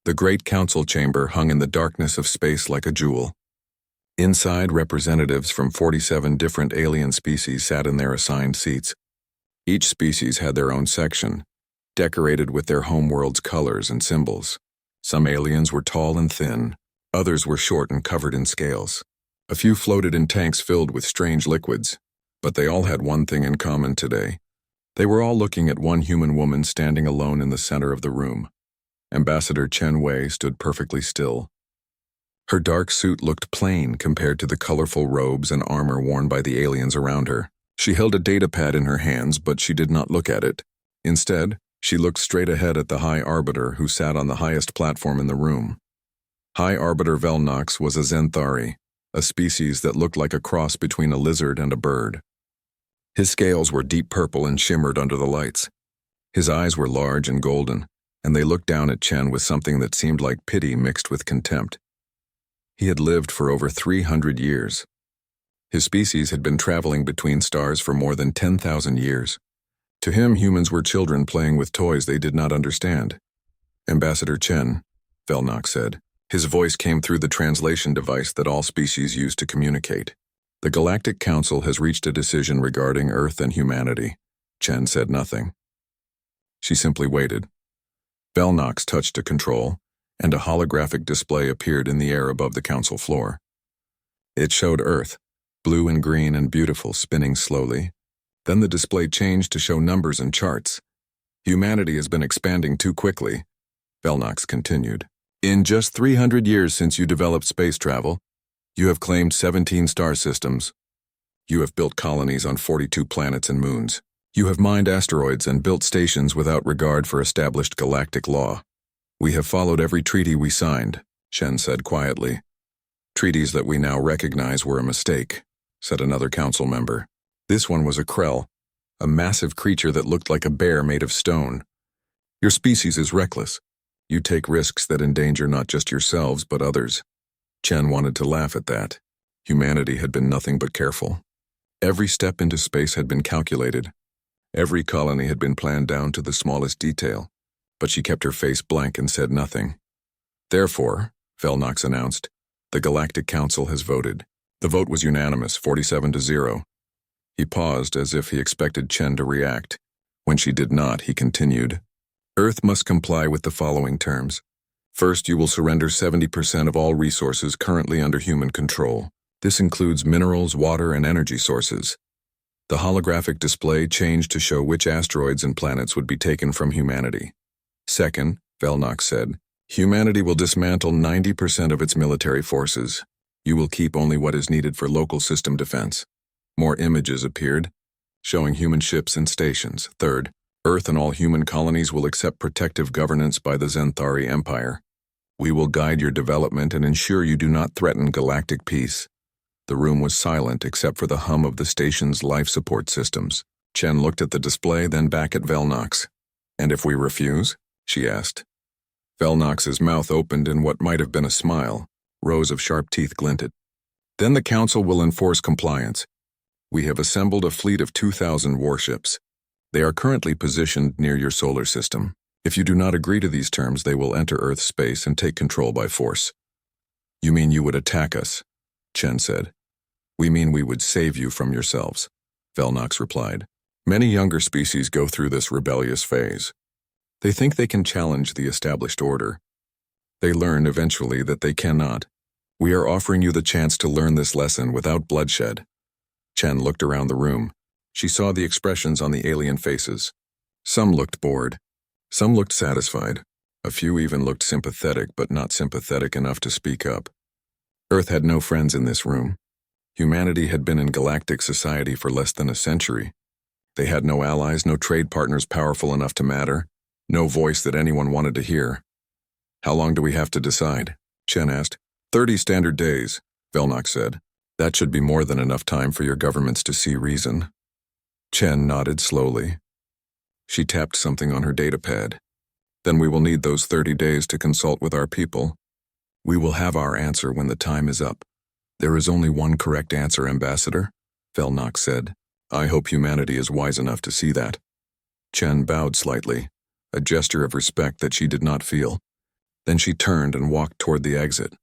The great council chamber hung in the darkness of space like a jewel. Inside, representatives from 47 different alien species sat in their assigned seats. Each species had their own section, decorated with their homeworld's colors and symbols. Some aliens were tall and thin, others were short and covered in scales. A few floated in tanks filled with strange liquids, but they all had one thing in common today. They were all looking at one human woman standing alone in the center of the room. Ambassador Chen Wei stood perfectly still. Her dark suit looked plain compared to the colorful robes and armor worn by the aliens around her. She held a datapad in her hands, but she did not look at it. Instead, she looked straight ahead at the High Arbiter who sat on the highest platform in the room. High Arbiter Velnox was a Zenthari, a species that looked like a cross between a lizard and a bird. His scales were deep purple and shimmered under the lights. His eyes were large and golden, and they looked down at Chen with something that seemed like pity mixed with contempt. He had lived for over 300 years. His species had been traveling between stars for more than 10,000 years. To him, humans were children playing with toys they did not understand. Ambassador Chen, Velnox said. His voice came through the translation device that all species use to communicate. The Galactic Council has reached a decision regarding Earth and humanity. Chen said nothing. She simply waited. Velnox touched a control, and a holographic display appeared in the air above the council floor. It showed Earth, blue and green and beautiful, spinning slowly. Then the display changed to show numbers and charts. Humanity has been expanding too quickly, Velnox continued. In just 300 years since you developed space travel, you have claimed 17 star systems. You have built colonies on 42 planets and moons. You have mined asteroids and built stations without regard for established galactic law. We have followed every treaty we signed, Shen said quietly. Treaties that we now recognize were a mistake, said another council member. This one was a Krell, a massive creature that looked like a bear made of stone. Your species is reckless. You take risks that endanger not just yourselves but others. Chen wanted to laugh at that. Humanity had been nothing but careful. Every step into space had been calculated. Every colony had been planned down to the smallest detail, but she kept her face blank and said nothing. Therefore, Velnox announced, the Galactic Council has voted. The vote was unanimous, 47-0. He paused as if he expected Chen to react. When she did not, he continued. Earth must comply with the following terms. First, you will surrender 70% of all resources currently under human control. This includes minerals, water, and energy sources. The holographic display changed to show which asteroids and planets would be taken from humanity. Second, Velnox said, humanity will dismantle 90% of its military forces. You will keep only what is needed for local system defense. More images appeared, showing human ships and stations. Third, Earth and all human colonies will accept protective governance by the Zenthari Empire. We will guide your development and ensure you do not threaten galactic peace. The room was silent except for the hum of the station's life support systems. Chen looked at the display, then back at Velnox. And if we refuse? She asked. Velnox's mouth opened in what might have been a smile. Rows of sharp teeth glinted. Then the Council will enforce compliance. We have assembled a fleet of 2,000 warships. They are currently positioned near your solar system. If you do not agree to these terms, they will enter Earth space and take control by force. You mean you would attack us? Chen said. We mean we would save you from yourselves, Velnox replied. Many younger species go through this rebellious phase. They think they can challenge the established order. They learn eventually that they cannot. We are offering you the chance to learn this lesson without bloodshed. Chen looked around the room. She saw the expressions on the alien faces. Some looked bored. Some looked satisfied. A few even looked sympathetic, but not sympathetic enough to speak up. Earth had no friends in this room. Humanity had been in galactic society for less than a century. They had no allies, no trade partners powerful enough to matter, no voice that anyone wanted to hear. How long do we have to decide? Chen asked. 30 standard days, Velnox said. That should be more than enough time for your governments to see reason. Chen nodded slowly. She tapped something on her datapad. Then we will need those 30 days to consult with our people. We will have our answer when the time is up. There is only one correct answer, Ambassador, Velnox said. I hope humanity is wise enough to see that. Chen bowed slightly, a gesture of respect that she did not feel. Then she turned and walked toward the exit.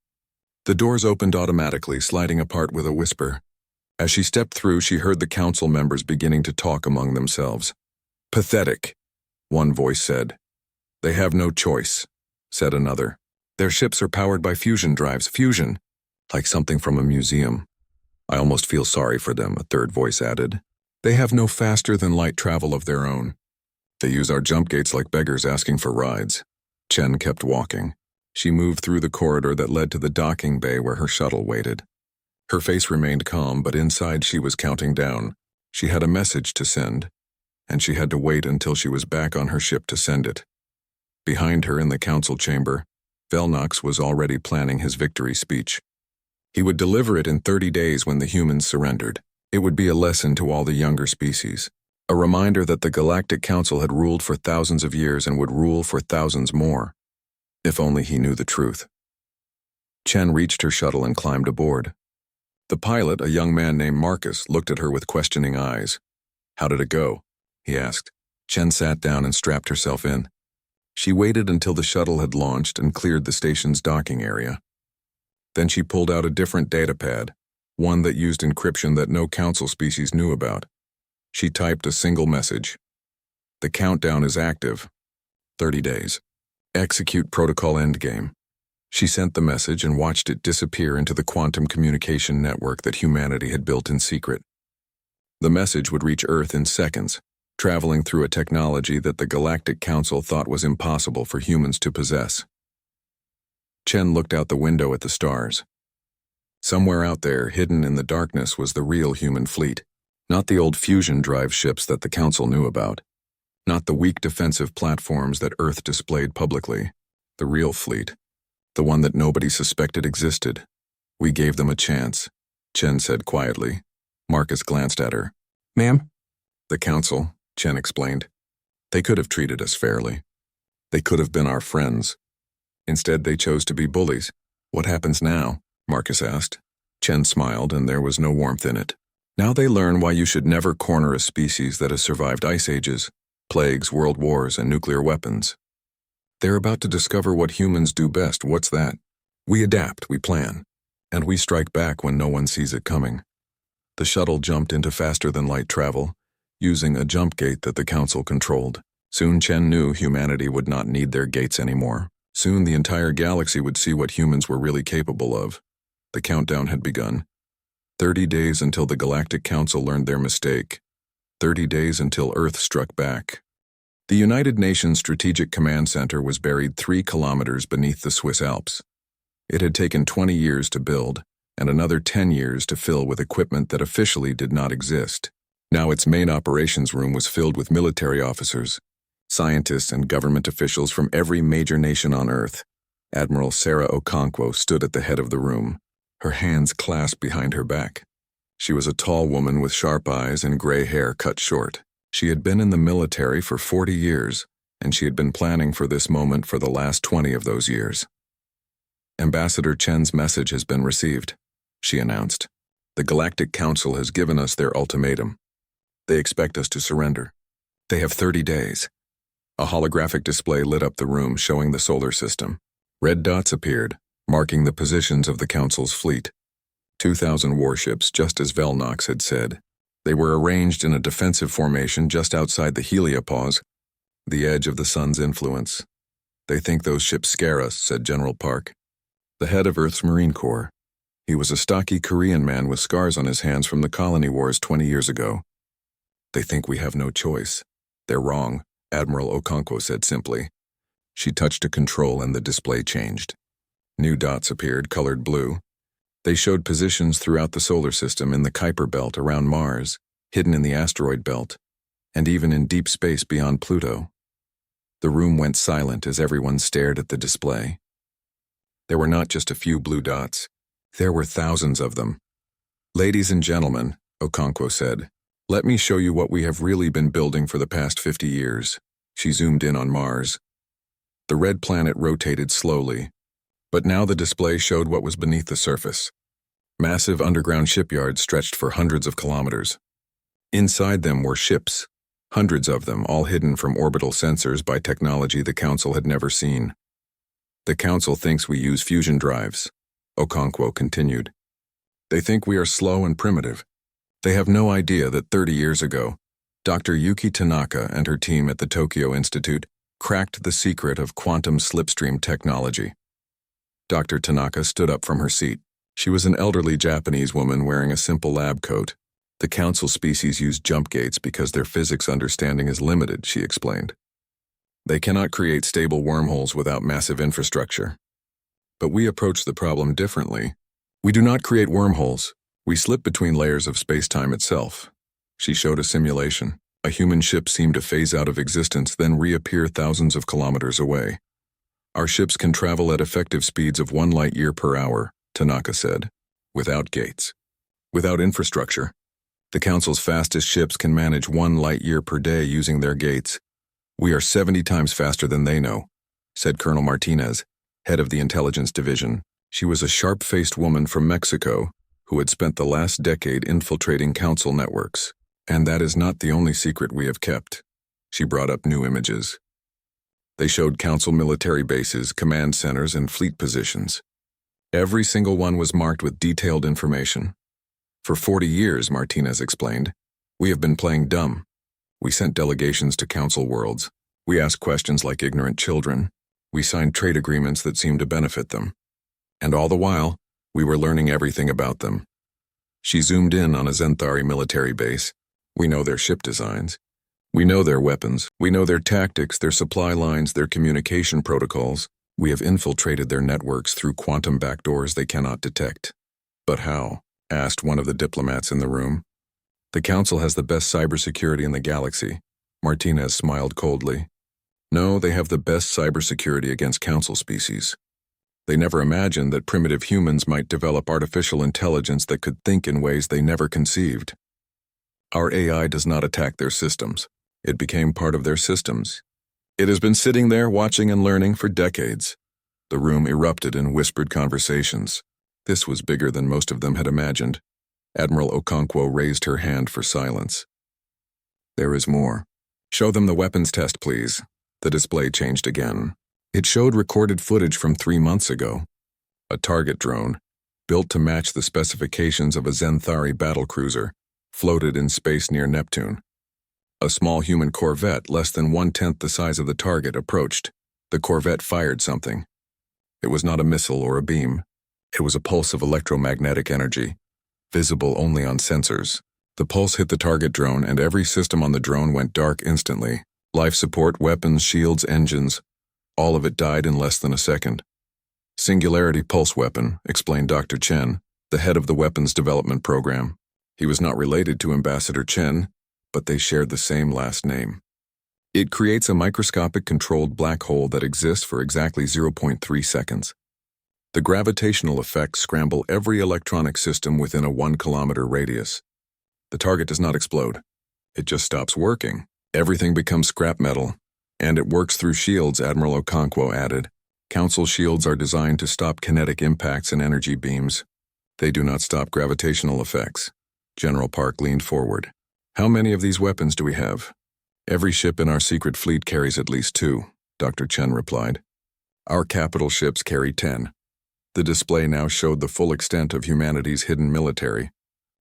The doors opened automatically, sliding apart with a whisper. As she stepped through, she heard the council members beginning to talk among themselves. "Pathetic," one voice said. "They have no choice," said another. "Their ships are powered by fusion drives. Fusion, like something from a museum. I almost feel sorry for them," a third voice added. "They have no faster-than-light travel of their own. They use our jump gates like beggars asking for rides." Chen kept walking. She moved through the corridor that led to the docking bay where her shuttle waited. Her face remained calm, but inside she was counting down. She had a message to send, and she had to wait until she was back on her ship to send it. Behind her in the council chamber, Velnox was already planning his victory speech. He would deliver it in 30 days when the humans surrendered. It would be a lesson to all the younger species, a reminder that the Galactic Council had ruled for thousands of years and would rule for thousands more. If only he knew the truth. Chen reached her shuttle and climbed aboard. The pilot, a young man named Marcus, looked at her with questioning eyes. "How did it go?" he asked. Chen sat down and strapped herself in. She waited until the shuttle had launched and cleared the station's docking area. Then she pulled out a different datapad, one that used encryption that no council species knew about. She typed a single message. "The countdown is active. 30 days. Execute protocol endgame." She sent the message and watched it disappear into the quantum communication network that humanity had built in secret. The message would reach Earth in seconds, traveling through a technology that the Galactic Council thought was impossible for humans to possess. Chen looked out the window at the stars. Somewhere out there, hidden in the darkness, was the real human fleet. Not the old fusion drive ships that the Council knew about. Not the weak defensive platforms that Earth displayed publicly. The real fleet. The one that nobody suspected existed. "We gave them a chance," Chen said quietly. Marcus glanced at her. "Ma'am?" "The Council," Chen explained. "They could have treated us fairly. They could have been our friends. Instead, they chose to be bullies." "What happens now?" Marcus asked. Chen smiled, and there was no warmth in it. "Now they learn why you should never corner a species that has survived ice ages, plagues, world wars, and nuclear weapons. They're about to discover what humans do best. What's that? We adapt, we plan, and we strike back when no one sees it coming." The shuttle jumped into faster-than-light travel, using a jump gate that the Council controlled. Soon Chen knew humanity would not need their gates anymore. Soon the entire galaxy would see what humans were really capable of. The countdown had begun. 30 days until the Galactic Council learned their mistake. 30 days until Earth struck back. The United Nations Strategic Command Center was buried 3 kilometers beneath the Swiss Alps. It had taken 20 years to build, and another 10 years to fill with equipment that officially did not exist. Now its main operations room was filled with military officers, scientists, and government officials from every major nation on Earth. Admiral Sarah Okonkwo stood at the head of the room, her hands clasped behind her back. She was a tall woman with sharp eyes and gray hair cut short. She had been in the military for 40 years, and she had been planning for this moment for the last 20 of those years. "Ambassador Chen's message has been received," she announced. "The Galactic Council has given us their ultimatum. They expect us to surrender. They have 30 days. A holographic display lit up the room, showing the solar system. Red dots appeared, marking the positions of the Council's fleet. 2,000 warships, just as Velnox had said. They were arranged in a defensive formation just outside the heliopause, the edge of the sun's influence. "They think those ships scare us," said General Park, the head of Earth's Marine Corps. He was a stocky Korean man with scars on his hands from the colony wars 20 years ago. "They think we have no choice. They're wrong," Admiral Okonkwo said simply. She touched a control and the display changed. New dots appeared, colored blue. They showed positions throughout the solar system, in the Kuiper belt around Mars, hidden in the asteroid belt, and even in deep space beyond Pluto. The room went silent as everyone stared at the display. There were not just a few blue dots. There were thousands of them. "Ladies and gentlemen," Okonkwo said, "let me show you what we have really been building for the past 50 years. She zoomed in on Mars. The red planet rotated slowly, but now the display showed what was beneath the surface. Massive underground shipyards stretched for hundreds of kilometers. Inside them were ships, hundreds of them, all hidden from orbital sensors by technology the Council had never seen. The Council thinks we use fusion drives, Okonkwo continued. They think we are slow and primitive. They have no idea that 30 years ago, Dr. Yuki Tanaka and her team at the Tokyo Institute cracked the secret of quantum slipstream technology. Dr. Tanaka stood up from her seat. She was an elderly Japanese woman wearing a simple lab coat. The Council species use jump gates because their physics understanding is limited, she explained. They cannot create stable wormholes without massive infrastructure. But we approach the problem differently. We do not create wormholes. We slip between layers of space-time itself. She showed a simulation. A human ship seemed to phase out of existence, then reappear thousands of kilometers away. Our ships can travel at effective speeds of 1 light-year per hour, Tanaka said, without gates. Without infrastructure. The Council's fastest ships can manage 1 light-year per day using their gates. We are 70 times faster than they know, said Colonel Martinez, head of the intelligence division. She was a sharp-faced woman from Mexico who had spent the last decade infiltrating Council networks. And that is not the only secret we have kept. She brought up new images. They showed Council military bases, command centers, and fleet positions. Every single one was marked with detailed information. For 40 years, Martinez explained, we have been playing dumb. We sent delegations to Council worlds. We asked questions like ignorant children. We signed trade agreements that seemed to benefit them. And all the while, we were learning everything about them. She zoomed in on a Zenthari military base. We know their ship designs. We know their weapons. We know their tactics, their supply lines, their communication protocols. We have infiltrated their networks through quantum backdoors they cannot detect. But how? Asked one of the diplomats in the room. The Council has the best cybersecurity in the galaxy. Martinez smiled coldly. No, they have the best cybersecurity against Council species. They never imagined that primitive humans might develop artificial intelligence that could think in ways they never conceived. Our AI does not attack their systems. It became part of their systems. It has been sitting there watching and learning for decades. The room erupted in whispered conversations. This was bigger than most of them had imagined. Admiral Okonkwo raised her hand for silence. There is more. Show them the weapons test, please. The display changed again. It showed recorded footage from 3 months ago. A target drone, built to match the specifications of a Zenthari battlecruiser, floated in space near Neptune. A small human corvette, less than 1/10 the size of the target, approached. The corvette fired something. It was not a missile or a beam. It was a pulse of electromagnetic energy, visible only on sensors. The pulse hit the target drone, and every system on the drone went dark instantly. Life support, weapons, shields, engines, all of it died in less than a second. Singularity pulse weapon, explained Dr. Chen, the head of the weapons development program. He was not related to Ambassador Chen, but they shared the same last name. It creates a microscopic controlled black hole that exists for exactly 0.3 seconds. The gravitational effects scramble every electronic system within a 1-kilometer radius. The target does not explode. It just stops working. Everything becomes scrap metal. And it works through shields, Admiral Okonkwo added. Council shields are designed to stop kinetic impacts and energy beams. They do not stop gravitational effects. General Park leaned forward. How many of these weapons do we have? Every ship in our secret fleet carries at least 2, Dr. Chen replied. Our capital ships carry 10. The display now showed the full extent of humanity's hidden military.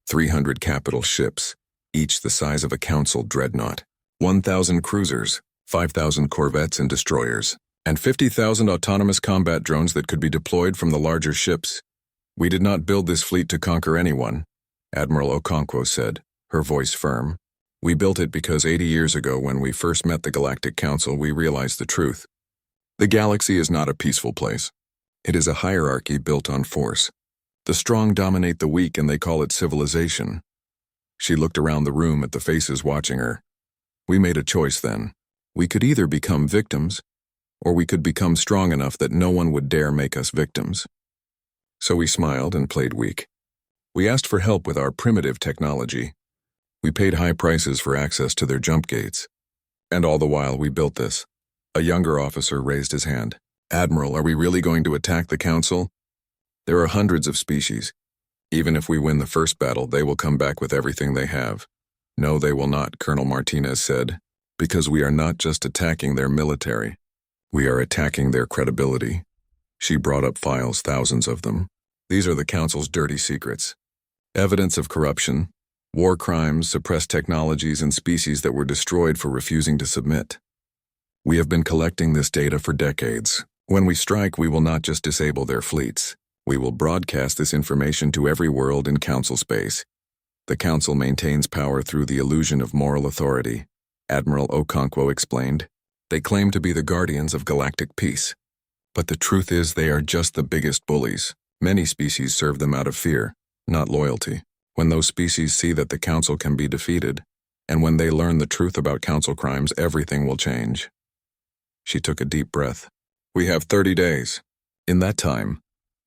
300 capital ships, each the size of a Council dreadnought. 1,000 cruisers, 5,000 corvettes and destroyers, and 50,000 autonomous combat drones that could be deployed from the larger ships. We did not build this fleet to conquer anyone, Admiral Okonkwo said, her voice firm. We built it because 80 years ago, when we first met the Galactic Council, we realized the truth. The galaxy is not a peaceful place. It is a hierarchy built on force. The strong dominate the weak, and they call it civilization. She looked around the room at the faces watching her. We made a choice then. We could either become victims, or we could become strong enough that no one would dare make us victims. So we smiled and played weak. We asked for help with our primitive technology. We paid high prices for access to their jump gates. And all the while we built this. A younger officer raised his hand. Admiral, are we really going to attack the Council? There are hundreds of species. Even if we win the first battle, they will come back with everything they have. No, they will not, Colonel Martinez said, because we are not just attacking their military. We are attacking their credibility. She brought up files, thousands of them. These are the Council's dirty secrets. Evidence of corruption, war crimes, suppressed technologies, and species that were destroyed for refusing to submit. We have been collecting this data for decades. When we strike, we will not just disable their fleets. We will broadcast this information to every world in Council space. The Council maintains power through the illusion of moral authority, Admiral Okonkwo explained. They claim to be the guardians of galactic peace. But the truth is they are just the biggest bullies. Many species serve them out of fear, not loyalty. When those species see that the Council can be defeated, and when they learn the truth about Council crimes, everything will change. She took a deep breath. We have 30 days. In that time,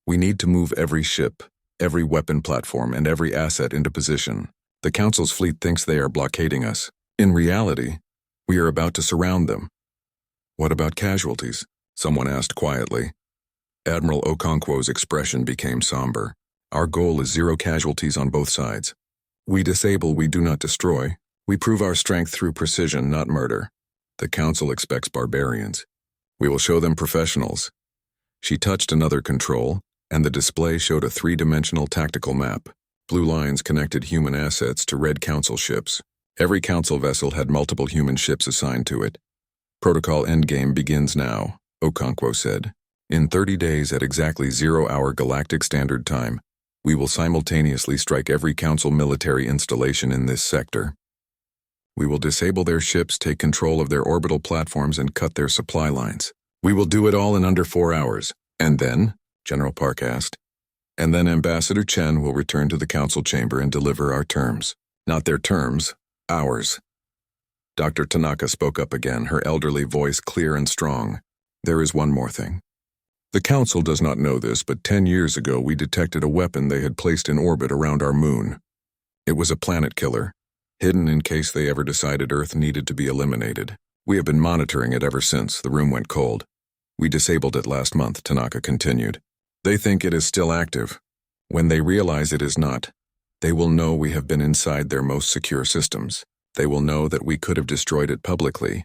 we need to move every ship, every weapon platform, and every asset into position. The Council's fleet thinks they are blockading us. In reality, we are about to surround them. What about casualties? Someone asked quietly. Admiral Okonkwo's expression became somber. Our goal is 0 casualties on both sides. We disable, we do not destroy. We prove our strength through precision, not murder. The Council expects barbarians. We will show them professionals. She touched another control, and the display showed a 3-dimensional tactical map. Blue lines connected human assets to red Council ships. Every Council vessel had multiple human ships assigned to it. Protocol endgame begins now, Okonkwo said. In 30 days at exactly 0-hour Galactic Standard Time, we will simultaneously strike every Council military installation in this sector. We will disable their ships, take control of their orbital platforms, and cut their supply lines. We will do it all in under 4 hours. And then, General Park asked, and then Ambassador Chen will return to the Council chamber and deliver our terms. Not their terms, ours. Dr. Tanaka spoke up again, her elderly voice clear and strong. There is one more thing. The Council does not know this, but 10 years ago we detected a weapon they had placed in orbit around our moon. It was a planet killer, hidden in case they ever decided Earth needed to be eliminated. We have been monitoring it ever since. The room went cold. We disabled it last month, Tanaka continued. They think it is still active. When they realize it is not, they will know we have been inside their most secure systems. They will know that we could have destroyed it publicly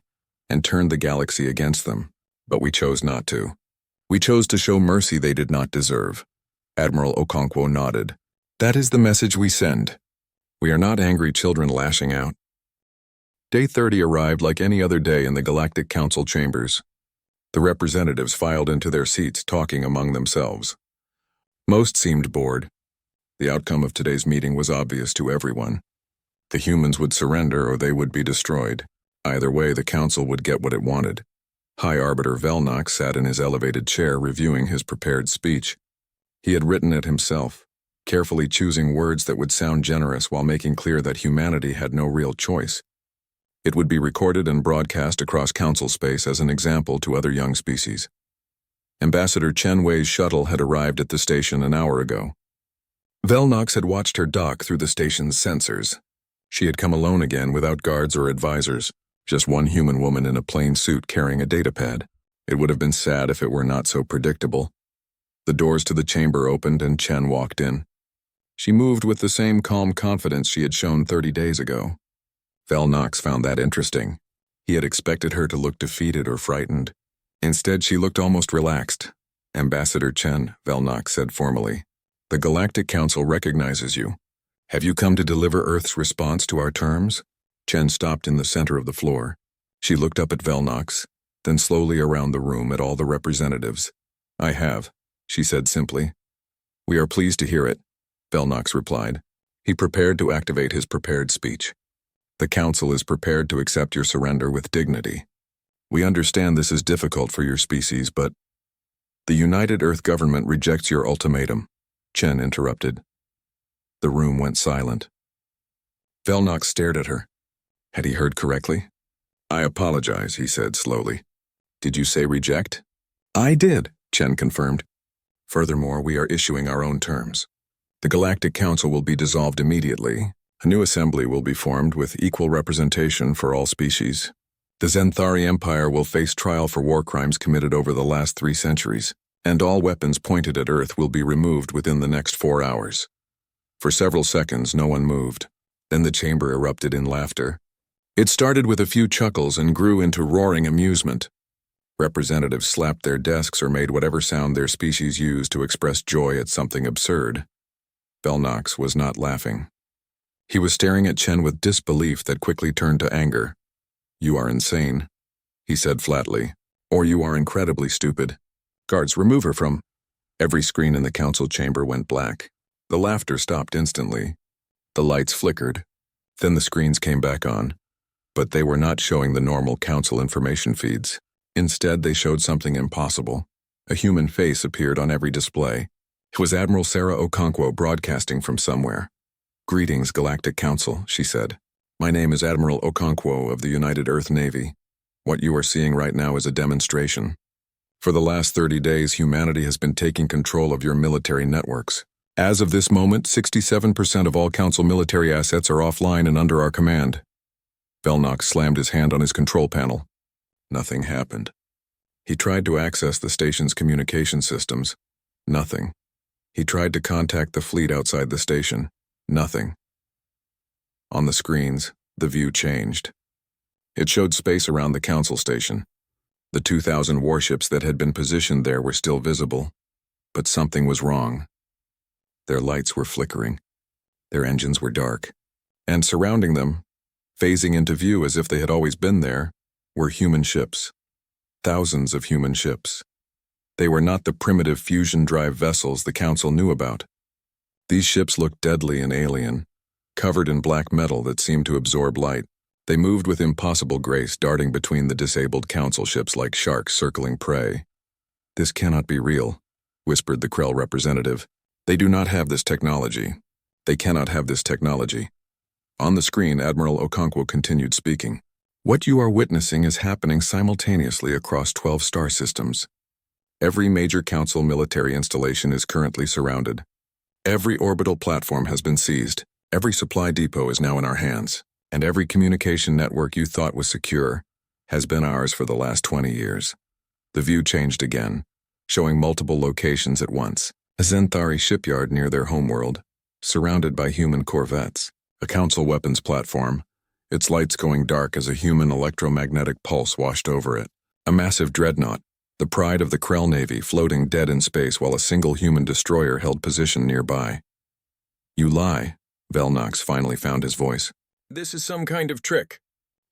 and turned the galaxy against them, but we chose not to. We chose to show mercy they did not deserve. Admiral Okonkwo nodded. That is the message we send. We are not angry children lashing out. Day 30 arrived like any other day in the Galactic Council chambers. The representatives filed into their seats, talking among themselves. Most seemed bored. The outcome of today's meeting was obvious to everyone. The humans would surrender or they would be destroyed. Either way, the Council would get what it wanted. High Arbiter Velnox sat in his elevated chair reviewing his prepared speech. He had written it himself, carefully choosing words that would sound generous while making clear that humanity had no real choice. It would be recorded and broadcast across Council space as an example to other young species. Ambassador Chen Wei's shuttle had arrived at the station an hour ago. Velnox had watched her dock through the station's sensors. She had come alone again without guards or advisors, just one human woman in a plain suit carrying a datapad. It would have been sad if it were not so predictable. The doors to the chamber opened and Chen walked in. She moved with the same calm confidence she had shown 30 days ago. Velnox found that interesting. He had expected her to look defeated or frightened. Instead, she looked almost relaxed. Ambassador Chen, Velnox said formally, the Galactic Council recognizes you. Have you come to deliver Earth's response to our terms? Chen stopped in the center of the floor. She looked up at Velnox, then slowly around the room at all the representatives. I have, she said simply. We are pleased to hear it, Velnox replied. He prepared to activate his prepared speech. The Council is prepared to accept your surrender with dignity. We understand this is difficult for your species, but the United Earth government rejects your ultimatum, Chen interrupted. The room went silent. Velnox stared at her. Had he heard correctly? I apologize, he said slowly. Did you say reject? I did, Chen confirmed. Furthermore, we are issuing our own terms. The Galactic Council will be dissolved immediately. A new assembly will be formed with equal representation for all species. The Zenthari Empire will face trial for war crimes committed over the last 3 centuries, and all weapons pointed at Earth will be removed within the next 4 hours. For several seconds, no one moved. Then the chamber erupted in laughter. It started with a few chuckles and grew into roaring amusement. Representatives slapped their desks or made whatever sound their species used to express joy at something absurd. Velnox was not laughing. He was staring at Chen with disbelief that quickly turned to anger. "You are insane," he said flatly. "Or you are incredibly stupid. Guards, remove her from—" Every screen in the council chamber went black. The laughter stopped instantly. The lights flickered. Then the screens came back on. But they were not showing the normal council information feeds. Instead, they showed something impossible. A human face appeared on every display. It was Admiral Sarah Okonkwo broadcasting from somewhere. "Greetings, Galactic Council," she said. "My name is Admiral Okonkwo of the United Earth Navy. What you are seeing right now is a demonstration. For the last 30 days, humanity has been taking control of your military networks. As of this moment, 67% of all Council military assets are offline and under our command." Velnox slammed his hand on his control panel. Nothing happened. He tried to access the station's communication systems. Nothing. He tried to contact the fleet outside the station. Nothing. On the screens, the view changed. It showed space around the Council station. The 2,000 warships that had been positioned there were still visible. But something was wrong. Their lights were flickering. Their engines were dark. And surrounding them, phasing into view as if they had always been there, were human ships. Thousands of human ships. They were not the primitive fusion drive vessels the Council knew about. These ships looked deadly and alien, covered in black metal that seemed to absorb light. They moved with impossible grace, darting between the disabled Council ships like sharks circling prey. "This cannot be real," whispered the Krell representative. "They do not have this technology. They cannot have this technology." On the screen, Admiral Okonkwo continued speaking. "What you are witnessing is happening simultaneously across 12 star systems. Every major Council military installation is currently surrounded. Every orbital platform has been seized. Every supply depot is now in our hands. And every communication network you thought was secure has been ours for the last 20 years. The view changed again, showing multiple locations at once. A Zenthari shipyard near their homeworld, surrounded by human corvettes. A Council weapons platform, its lights going dark as a human electromagnetic pulse washed over it. A massive dreadnought, the pride of the Krell Navy, floating dead in space while a single human destroyer held position nearby. "You lie," Velnox finally found his voice. "This is some kind of trick."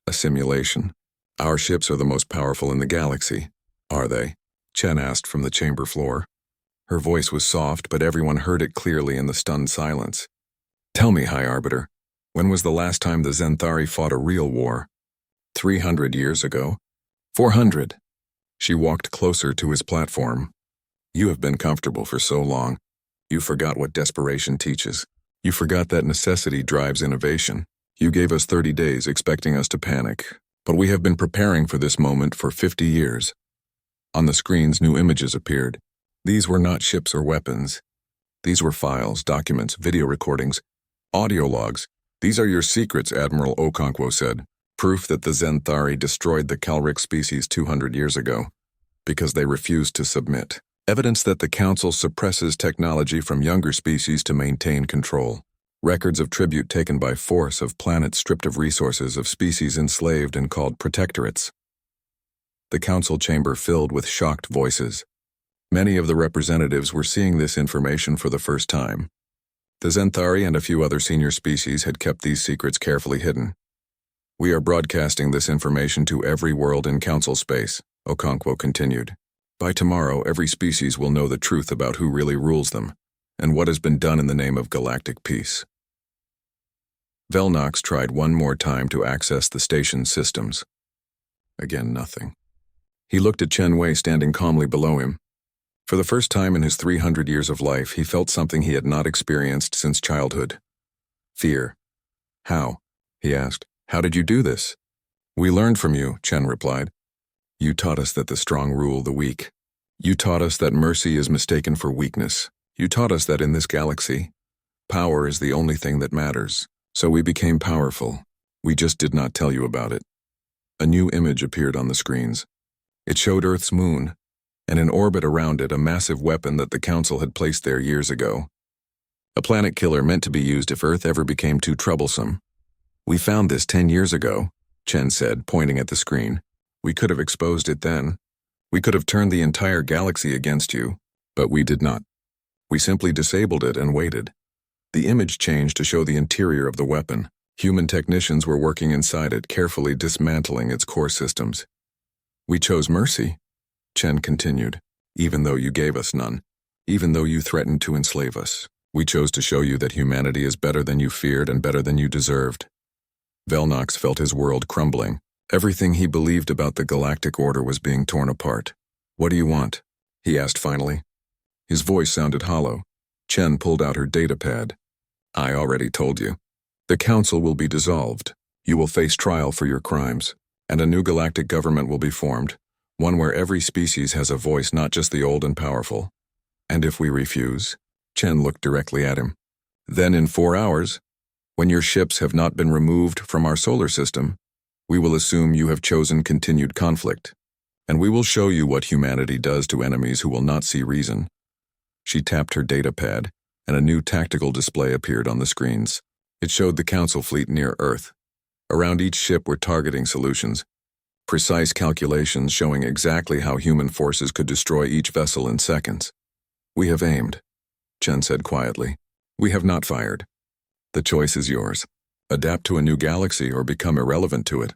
"A simulation. Our ships are the most powerful in the galaxy." "Are they?" Chen asked from the chamber floor. Her voice was soft, but everyone heard it clearly in the stunned silence. "Tell me, High Arbiter, when was the last time the Zenthari fought a real war?" 300 years ago. 400. She walked closer to his platform. "You have been comfortable for so long. You forgot what desperation teaches. You forgot that necessity drives innovation. You gave us 30 days expecting us to panic, but we have been preparing for this moment for 50 years. On the screens, new images appeared. These were not ships or weapons. These were files, documents, video recordings, audio logs. "These are your secrets," Admiral Okonkwo said. "Proof that the Zenthari destroyed the Calric species 200 years ago, because they refused to submit. Evidence that the Council suppresses technology from younger species to maintain control. Records of tribute taken by force of planets stripped of resources, of species enslaved and called protectorates." The Council chamber filled with shocked voices. Many of the representatives were seeing this information for the first time. The Zenthari and a few other senior species had kept these secrets carefully hidden. "We are broadcasting this information to every world in Council space," Okonkwo continued. "By tomorrow, every species will know the truth about who really rules them, and what has been done in the name of galactic peace." Velnox tried one more time to access the station's systems. Again, nothing. He looked at Chen Wei standing calmly below him. For the first time in his 300 years of life, he felt something he had not experienced since childhood. Fear. "How?" he asked. "How did you do this?" "We learned from you," Chen replied. "You taught us that the strong rule the weak. You taught us that mercy is mistaken for weakness. You taught us that in this galaxy, power is the only thing that matters. So we became powerful. We just did not tell you about it." A new image appeared on the screens. It showed Earth's moon, and in orbit around it a massive weapon that the Council had placed there years ago. A planet killer meant to be used if Earth ever became too troublesome. "We found this 10 years ago," Chen said, pointing at the screen. "We could have exposed it then. We could have turned the entire galaxy against you, but we did not. We simply disabled it and waited. The image changed to show the interior of the weapon. Human technicians were working inside it, carefully dismantling its core systems. We chose mercy, Chen continued, even though you gave us none, even though you threatened to enslave us. We chose to show you that humanity is better than you feared and better than you deserved. Velnox felt his world crumbling. Everything he believed about the Galactic Order was being torn apart. What do you want? He asked finally. His voice sounded hollow. Chen pulled out her datapad. I already told you. The Council will be dissolved. You will face trial for your crimes, and a new galactic government will be formed, one where every species has a voice, not just the old and powerful. And if we refuse? Chen looked directly at him. Then in 4 hours, when your ships have not been removed from our solar system, we will assume you have chosen continued conflict, and we will show you what humanity does to enemies who will not see reason. She tapped her datapad, and a new tactical display appeared on the screens. It showed the Council fleet near Earth. Around each ship were targeting solutions, precise calculations showing exactly how human forces could destroy each vessel in seconds. We have aimed, Chen said quietly. We have not fired. The choice is yours. Adapt to a new galaxy or become irrelevant to it.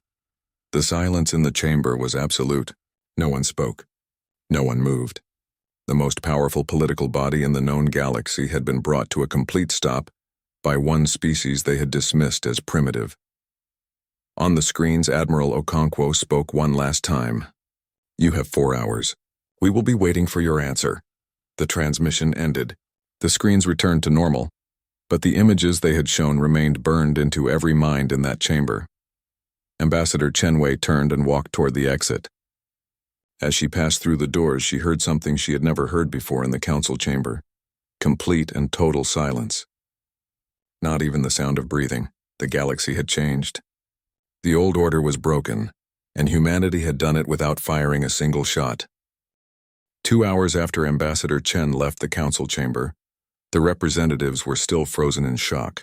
The silence in the chamber was absolute. No one spoke. No one moved. The most powerful political body in the known galaxy had been brought to a complete stop by one species they had dismissed as primitive. On the screens, Admiral Okonkwo spoke one last time. You have 4 hours. We will be waiting for your answer. The transmission ended. The screens returned to normal, but the images they had shown remained burned into every mind in that chamber. Ambassador Chenwei turned and walked toward the exit. As she passed through the doors, she heard something she had never heard before in the council chamber. Complete and total silence. Not even the sound of breathing. The galaxy had changed. The old order was broken, and humanity had done it without firing a single shot. 2 hours after Ambassador Chen left the council chamber, the representatives were still frozen in shock.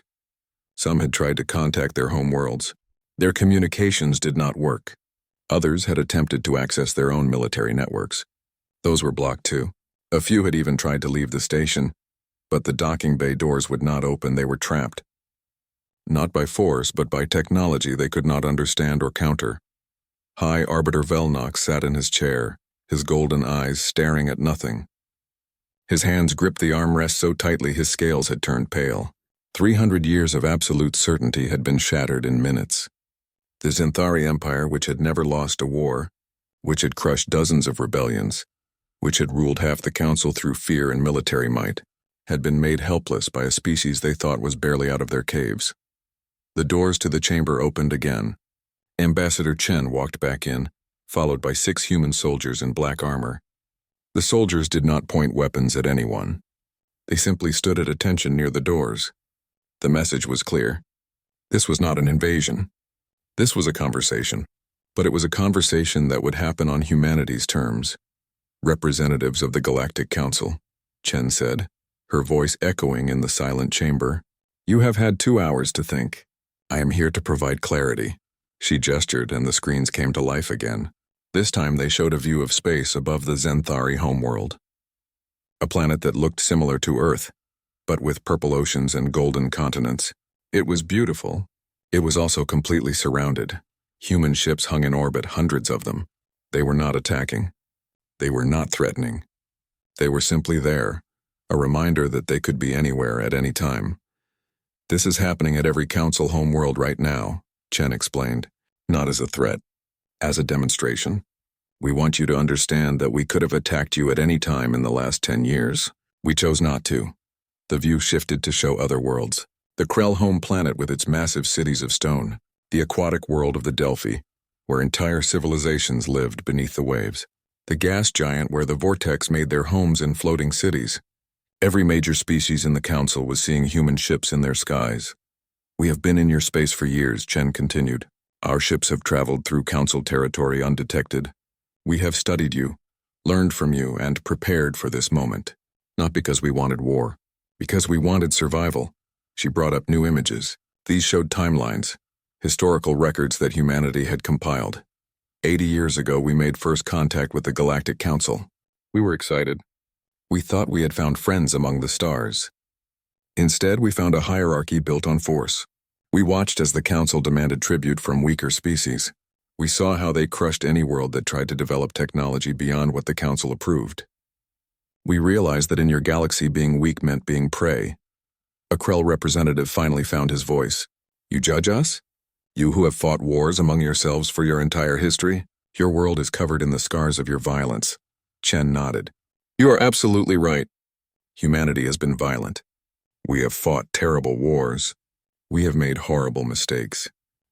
Some had tried to contact their home worlds. Their communications did not work. Others had attempted to access their own military networks. Those were blocked too. A few had even tried to leave the station, but the docking bay doors would not open. They were trapped. Not by force, but by technology they could not understand or counter. High Arbiter Velnox sat in his chair, his golden eyes staring at nothing. His hands gripped the armrest so tightly his scales had turned pale. 300 years of absolute certainty had been shattered in minutes. The Zenthari Empire, which had never lost a war, which had crushed dozens of rebellions, which had ruled half the council through fear and military might, had been made helpless by a species they thought was barely out of their caves. The doors to the chamber opened again. Ambassador Chen walked back in, followed by 6 human soldiers in black armor. The soldiers did not point weapons at anyone. They simply stood at attention near the doors. The message was clear. This was not an invasion. This was a conversation, but it was a conversation that would happen on humanity's terms. Representatives of the Galactic Council, Chen said, her voice echoing in the silent chamber. You have had 2 hours to think. I am here to provide clarity. She gestured and the screens came to life again. This time they showed a view of space above the Zenthari homeworld. A planet that looked similar to Earth, but with purple oceans and golden continents. It was beautiful. It was also completely surrounded. Human ships hung in orbit, hundreds of them. They were not attacking. They were not threatening. They were simply there, a reminder that they could be anywhere at any time. This is happening at every council homeworld right now, Chen explained, not as a threat, as a demonstration. We want you to understand that we could have attacked you at any time in the last 10 years. We chose not to. The view shifted to show other worlds. The Krell home planet with its massive cities of stone. The aquatic world of the Delphi, where entire civilizations lived beneath the waves. The gas giant where the vortex made their homes in floating cities. Every major species in the council was seeing human ships in their skies. We have been in your space for years, Chen continued. Our ships have traveled through council territory undetected. We have studied you, learned from you, and prepared for this moment. Not because we wanted war, because we wanted survival. She brought up new images. These showed timelines, historical records that humanity had compiled. 80 years ago, we made first contact with the Galactic Council. We were excited. We thought we had found friends among the stars. Instead, we found a hierarchy built on force. We watched as the Council demanded tribute from weaker species. We saw how they crushed any world that tried to develop technology beyond what the Council approved. We realized that in your galaxy, being weak meant being prey. A Krell representative finally found his voice. You judge us? You who have fought wars among yourselves for your entire history? Your world is covered in the scars of your violence. Chen nodded. You are absolutely right. Humanity has been violent. We have fought terrible wars. We have made horrible mistakes.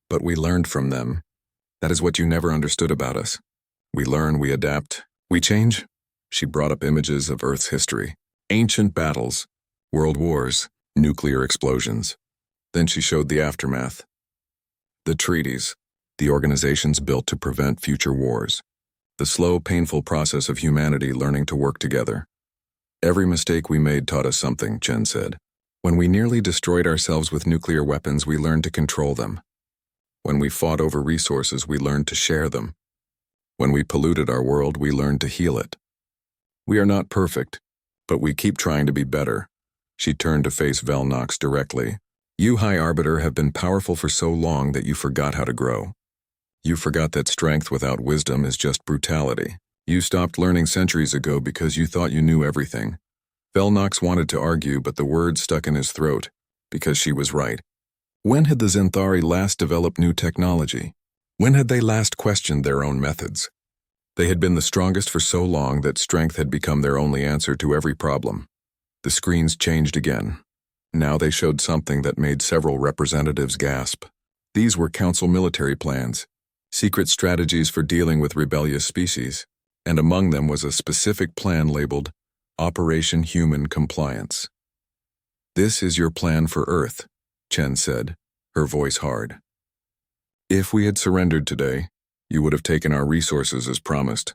But we learned from them. That is what you never understood about us. We learn, we adapt, we change. She brought up images of Earth's history. Ancient battles, world wars, nuclear explosions. Then she showed the aftermath. The treaties, the organizations built to prevent future wars. The slow, painful process of humanity learning to work together. Every mistake we made taught us something, Chen said. When we nearly destroyed ourselves with nuclear weapons, we learned to control them. When we fought over resources, we learned to share them. When we polluted our world, we learned to heal it. We are not perfect, but we keep trying to be better. She turned to face Velnox directly. You, High Arbiter, have been powerful for so long that you forgot how to grow. You forgot that strength without wisdom is just brutality. You stopped learning centuries ago because you thought you knew everything. Velnox wanted to argue, but the words stuck in his throat, because she was right. When had the Zenthari last developed new technology? When had they last questioned their own methods? They had been the strongest for so long that strength had become their only answer to every problem. The screens changed again. Now they showed something that made several representatives gasp. These were Council military plans, secret strategies for dealing with rebellious species, and among them was a specific plan labeled Operation Human Compliance. This is your plan for Earth, Chen said, her voice hard. If we had surrendered today, you would have taken our resources as promised.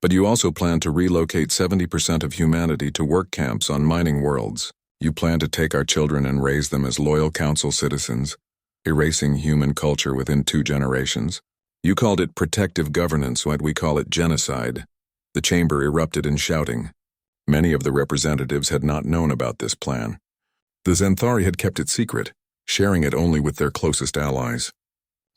But you also plan to relocate 70% of humanity to work camps on mining worlds. You plan to take our children and raise them as loyal Council citizens, erasing human culture within 2 generations. You called it protective governance, why we call it genocide. The chamber erupted in shouting. Many of the representatives had not known about this plan. The Zenthari had kept it secret, sharing it only with their closest allies.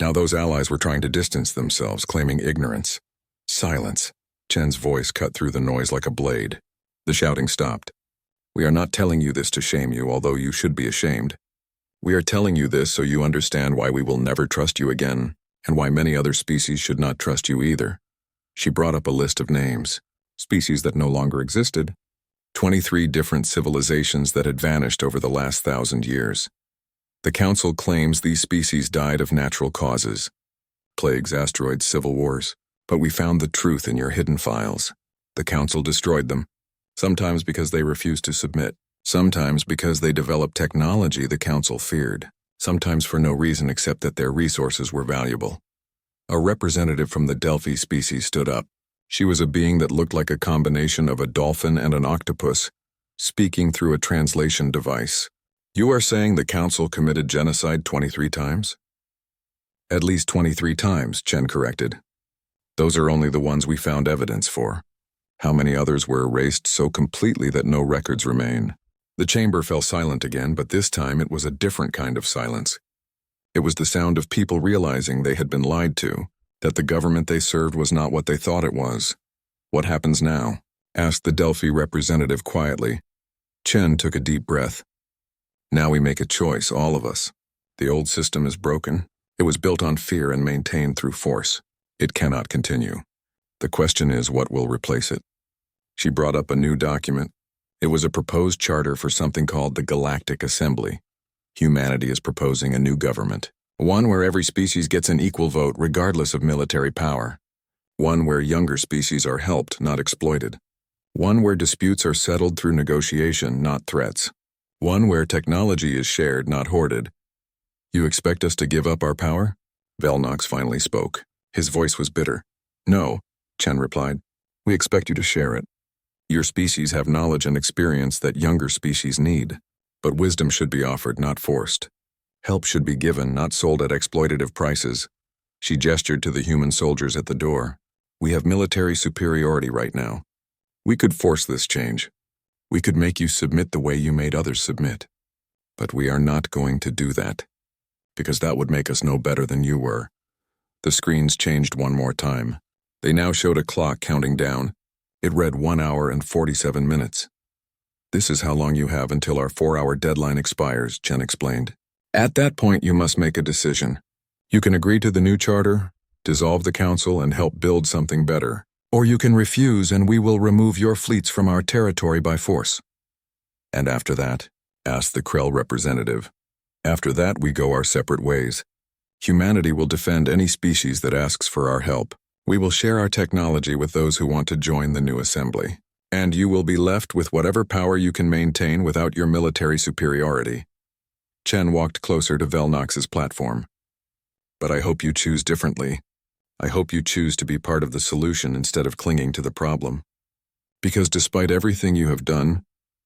Now those allies were trying to distance themselves, claiming ignorance. Silence. Chen's voice cut through the noise like a blade. The shouting stopped. We are not telling you this to shame you, although you should be ashamed. We are telling you this so you understand why we will never trust you again, and why many other species should not trust you either. She brought up a list of names, species that no longer existed, 23 different civilizations that had vanished over the last 1,000 years. The Council claims these species died of natural causes, plagues, asteroids, civil wars. But we found the truth in your hidden files. The Council destroyed them, sometimes because they refused to submit, sometimes because they developed technology the Council feared, sometimes for no reason except that their resources were valuable. A representative from the Delphi species stood up. She was a being that looked like a combination of a dolphin and an octopus, speaking through a translation device. You are saying the Council committed genocide 23 times? At least 23 times, Chen corrected. Those are only the ones we found evidence for. How many others were erased so completely that no records remain? The chamber fell silent again, but this time it was a different kind of silence. It was the sound of people realizing they had been lied to, that the government they served was not what they thought it was. What happens now? Asked the Delphi representative quietly. Chen took a deep breath. Now we make a choice, all of us. The old system is broken. It was built on fear and maintained through force. It cannot continue. The question is, what will replace it? She brought up a new document. It was a proposed charter for something called the Galactic Assembly. Humanity is proposing a new government. One where every species gets an equal vote regardless of military power. One where younger species are helped, not exploited. One where disputes are settled through negotiation, not threats. One where technology is shared, not hoarded. You expect us to give up our power? Velnox finally spoke. His voice was bitter. No, Chen replied. We expect you to share it. Your species have knowledge and experience that younger species need. But wisdom should be offered, not forced. Help should be given, not sold at exploitative prices. She gestured to the human soldiers at the door. We have military superiority right now. We could force this change. We could make you submit the way you made others submit. But we are not going to do that, because that would make us no better than you were. The screens changed one more time. They now showed a clock counting down. It read 1 hour and 47 minutes. This is how long you have until our 4-hour deadline expires, Chen explained. At that point, you must make a decision. You can agree to the new charter, dissolve the council, and help build something better. Or you can refuse and we will remove your fleets from our territory by force. And after that? Asked the Krell representative. After that, we go our separate ways. Humanity will defend any species that asks for our help. We will share our technology with those who want to join the new assembly. And you will be left with whatever power you can maintain without your military superiority. Chen walked closer to Velnox's platform. But I hope you choose differently. I hope you choose to be part of the solution instead of clinging to the problem. Because despite everything you have done,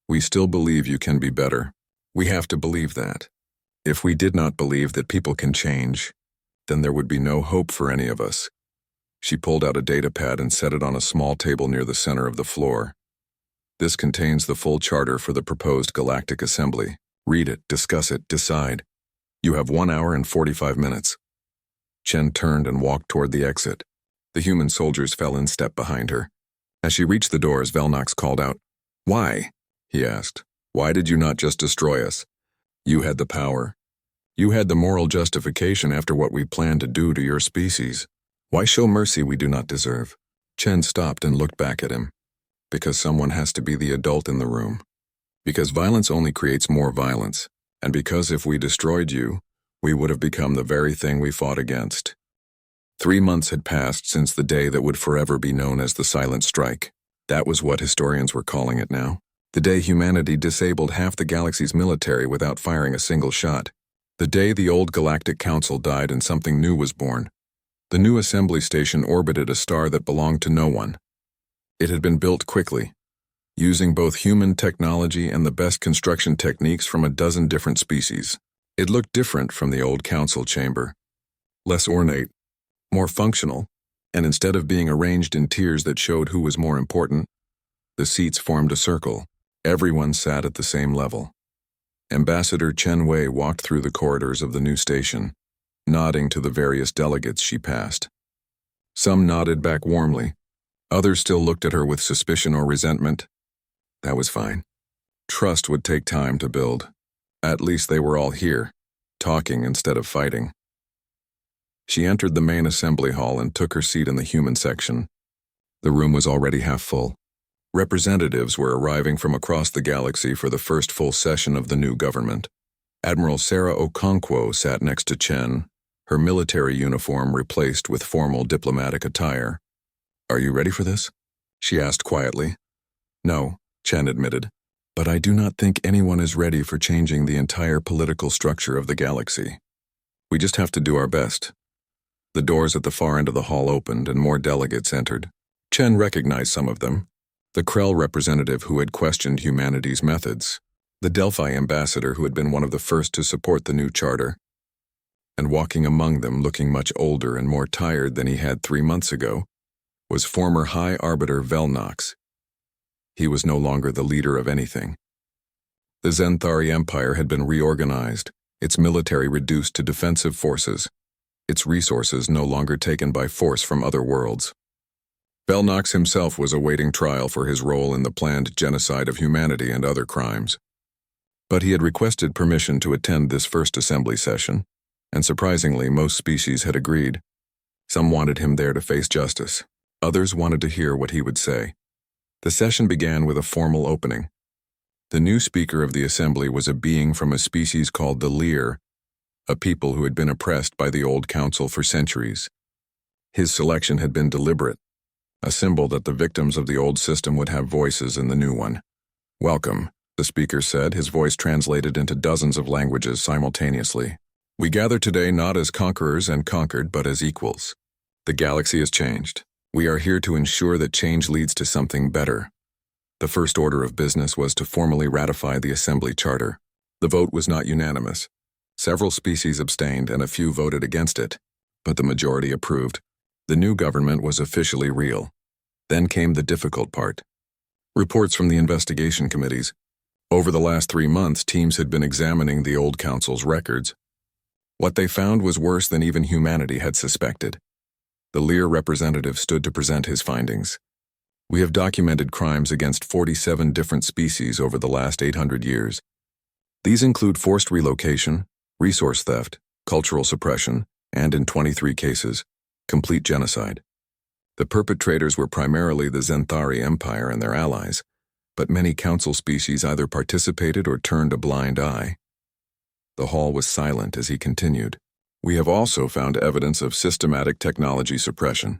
we still believe you can be better. We have to believe that. If we did not believe that people can change, then there would be no hope for any of us. She pulled out a datapad and set it on a small table near the center of the floor. This contains the full charter for the proposed Galactic Assembly. Read it, discuss it, decide. You have 1 hour and 45 minutes. Chen turned and walked toward the exit. The human soldiers fell in step behind her. As she reached the doors, Velnox called out. Why? He asked. Why did you not just destroy us? You had the power. You had the moral justification after what we planned to do to your species. Why show mercy we do not deserve? Chen stopped and looked back at him. Because someone has to be the adult in the room. Because violence only creates more violence. And because if we destroyed you, we would have become the very thing we fought against. 3 months had passed since the day that would forever be known as the Silent Strike. That was what historians were calling it now. The day humanity disabled half the galaxy's military without firing a single shot. The day the old Galactic Council died and something new was born. The new assembly station orbited a star that belonged to no one. It had been built quickly, using both human technology and the best construction techniques from a dozen different species. It looked different from the old council chamber. Less ornate, more functional, and instead of being arranged in tiers that showed who was more important, the seats formed a circle. Everyone sat at the same level. Ambassador Chen Wei walked through the corridors of the new station, nodding to the various delegates she passed. Some nodded back warmly. Others still looked at her with suspicion or resentment. That was fine. Trust would take time to build. At least they were all here, talking instead of fighting. She entered the main assembly hall and took her seat in the human section. The room was already half full. Representatives were arriving from across the galaxy for the first full session of the new government. Admiral Sarah Okonkwo sat next to Chen, her military uniform replaced with formal diplomatic attire. Are you ready for this? She asked quietly. No, Chen admitted, but I do not think anyone is ready for changing the entire political structure of the galaxy. We just have to do our best. The doors at the far end of the hall opened and more delegates entered. Chen recognized some of them. The Krell representative who had questioned humanity's methods, the Delphi ambassador who had been one of the first to support the new charter, and walking among them looking much older and more tired than he had 3 months ago, was former High Arbiter Velnox. He was no longer the leader of anything. The Zenthari Empire had been reorganized, its military reduced to defensive forces, its resources no longer taken by force from other worlds. Velnox himself was awaiting trial for his role in the planned genocide of humanity and other crimes. But he had requested permission to attend this first assembly session, and surprisingly, most species had agreed. Some wanted him there to face justice. Others wanted to hear what he would say. The session began with a formal opening. The new speaker of the assembly was a being from a species called the Lear, a people who had been oppressed by the old council for centuries. His selection had been deliberate, a symbol that the victims of the old system would have voices in the new one. Welcome, the speaker said, his voice translated into dozens of languages simultaneously. We gather today not as conquerors and conquered, but as equals. The galaxy has changed. We are here to ensure that change leads to something better. The first order of business was to formally ratify the Assembly Charter. The vote was not unanimous. Several species abstained and a few voted against it. but the majority approved. The new government was officially real. Then came the difficult part. Reports from the investigation committees. Over the last 3 months, teams had been examining the old council's records. What they found was worse than even humanity had suspected. The Lear representative stood to present his findings. We have documented crimes against 47 different species over the last 800 years. These include forced relocation, resource theft, cultural suppression, and in 23 cases, complete genocide. The perpetrators were primarily the Zenthari Empire and their allies, but many council species either participated or turned a blind eye. The hall was silent as he continued. We have also found evidence of systematic technology suppression.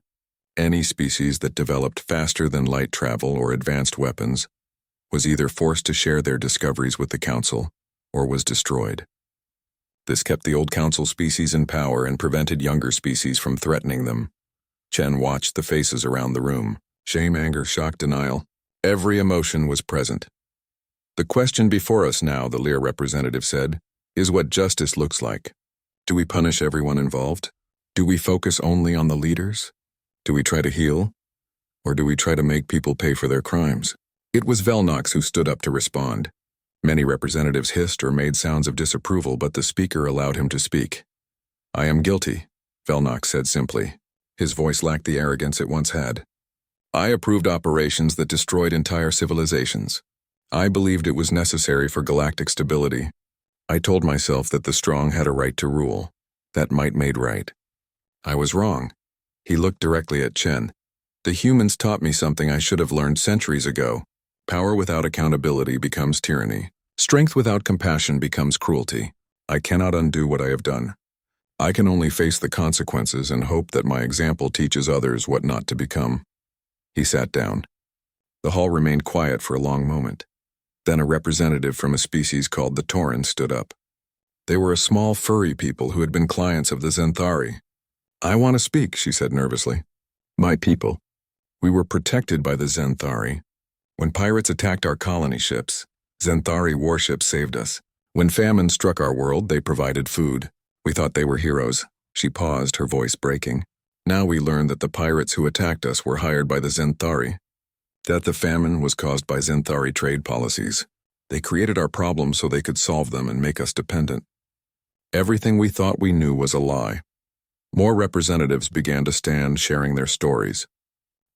Any species that developed faster than light travel or advanced weapons was either forced to share their discoveries with the council or was destroyed. This kept the old council species in power and prevented younger species from threatening them. Chen watched the faces around the room. Shame, anger, shock, denial. Every emotion was present. The question before us now, the Lear representative said, is what justice looks like. Do we punish everyone involved? Do we focus only on the leaders? Do we try to heal? Or do we try to make people pay for their crimes? It was Velnox who stood up to respond. Many representatives hissed or made sounds of disapproval, but the speaker allowed him to speak. I am guilty, Velnox said simply. His voice lacked the arrogance it once had. I approved operations that destroyed entire civilizations. I believed it was necessary for galactic stability. I told myself that the strong had a right to rule. That might made right. I was wrong. He looked directly at Chen. The humans taught me something I should have learned centuries ago. Power without accountability becomes tyranny. Strength without compassion becomes cruelty. I cannot undo what I have done. I can only face the consequences and hope that my example teaches others what not to become. He sat down. The hall remained quiet for a long moment. Then a representative from a species called the Tauran stood up. They were a small furry people who had been clients of the Zenthari. I want to speak, she said nervously. My people. We were protected by the Zenthari. When pirates attacked our colony ships, Zenthari warships saved us. When famine struck our world, they provided food. We thought they were heroes. She paused, her voice breaking. Now we learned that the pirates who attacked us were hired by the Zenthari. That the famine was caused by Zenthari trade policies. They created our problems so they could solve them and make us dependent. Everything we thought we knew was a lie. More representatives began to stand, sharing their stories.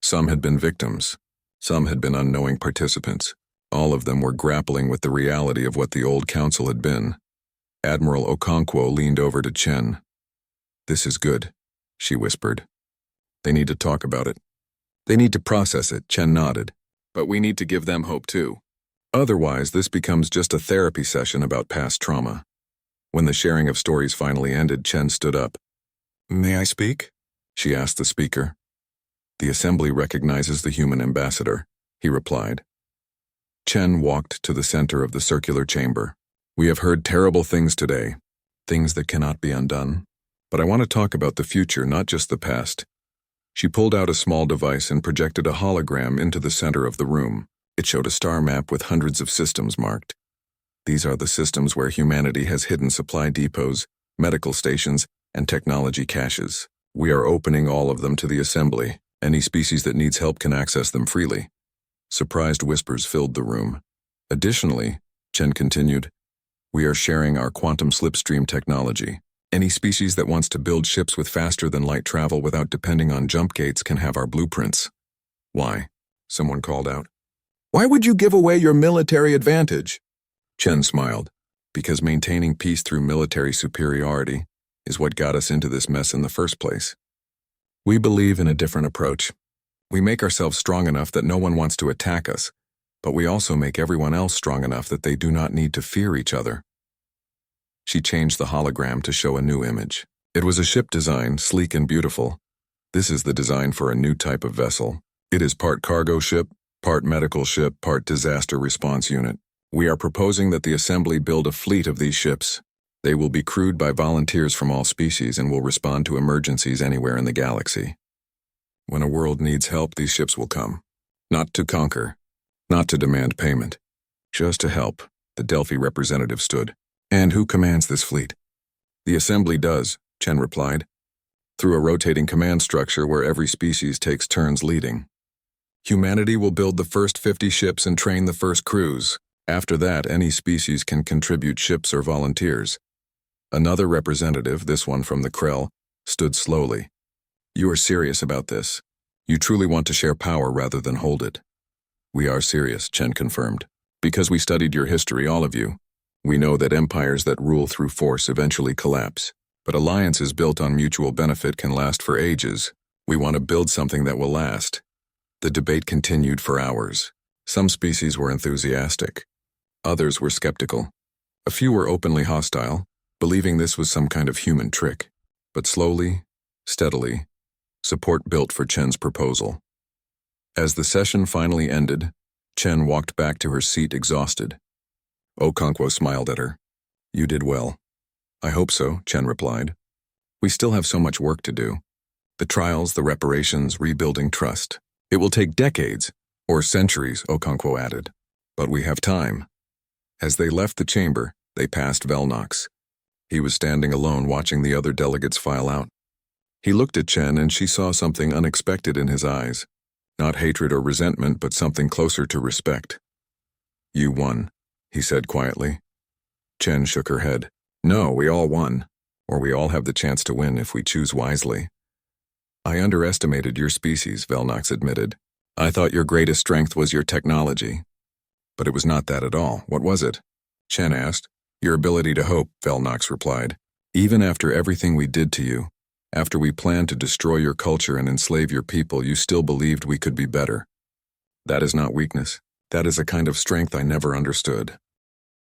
Some had been victims. Some had been unknowing participants. All of them were grappling with the reality of what the old council had been. Admiral Okonkwo leaned over to Chen. This is good, she whispered. They need to talk about it. They need to process it, Chen nodded. But we need to give them hope too. Otherwise, this becomes just a therapy session about past trauma. When the sharing of stories finally ended, Chen stood up. May I speak? She asked the speaker. The assembly recognizes the human ambassador, he replied. Chen walked to the center of the circular chamber. We have heard terrible things today, things that cannot be undone. But I want to talk about the future, not just the past. She pulled out a small device and projected a hologram into the center of the room. It showed a star map with hundreds of systems marked. These are the systems where humanity has hidden supply depots, medical stations, and technology caches. We are opening all of them to the assembly. Any species that needs help can access them freely. Surprised whispers filled the room. Additionally, Chen continued, we are sharing our quantum slipstream technology. Any species that wants to build ships with faster than light travel without depending on jump gates can have our blueprints. Why? Someone called out. Why would you give away your military advantage? Chen smiled. Because maintaining peace through military superiority is what got us into this mess in the first place. We believe in a different approach. We make ourselves strong enough that no one wants to attack us, but we also make everyone else strong enough that they do not need to fear each other. She changed the hologram to show a new image. It was a ship design, sleek and beautiful. This is the design for a new type of vessel. It is part cargo ship, part medical ship, part disaster response unit. We are proposing that the assembly build a fleet of these ships. They will be crewed by volunteers from all species and will respond to emergencies anywhere in the galaxy. When a world needs help, these ships will come. Not to conquer, not to demand payment, just to help, the Delphi representative stood. And who commands this fleet? The assembly does, Chen replied. through a rotating command structure where every species takes turns leading. Humanity will build the first 50 ships and train the first crews. After that, any species can contribute ships or volunteers. Another representative, this one from the Krell, stood slowly. You are serious about this. You truly want to share power rather than hold it. We are serious, Chen confirmed. Because we studied your history, all of you. We know that empires that rule through force eventually collapse. But alliances built on mutual benefit can last for ages. We want to build something that will last. The debate continued for hours. Some species were enthusiastic. Others were skeptical. A few were openly hostile, believing this was some kind of human trick. But slowly, steadily, support built for Chen's proposal. As the session finally ended, Chen walked back to her seat exhausted. Okonkwo smiled at her. You did well. I hope so, Chen replied. We still have so much work to do. The trials, the reparations, rebuilding trust. It will take decades, or centuries, Okonkwo added. But we have time. As they left the chamber, they passed Velnox. He was standing alone watching the other delegates file out. He looked at Chen and she saw something unexpected in his eyes. Not hatred or resentment, but something closer to respect. You won, he said quietly. Chen shook her head. No, we all won. Or we all have the chance to win if we choose wisely. I underestimated your species, Velnox admitted. I thought your greatest strength was your technology. But it was not that at all. What was it? Chen asked. Your ability to hope, Velnox replied. Even after everything we did to you, after we planned to destroy your culture and enslave your people, you still believed we could be better. That is not weakness. That is a kind of strength I never understood.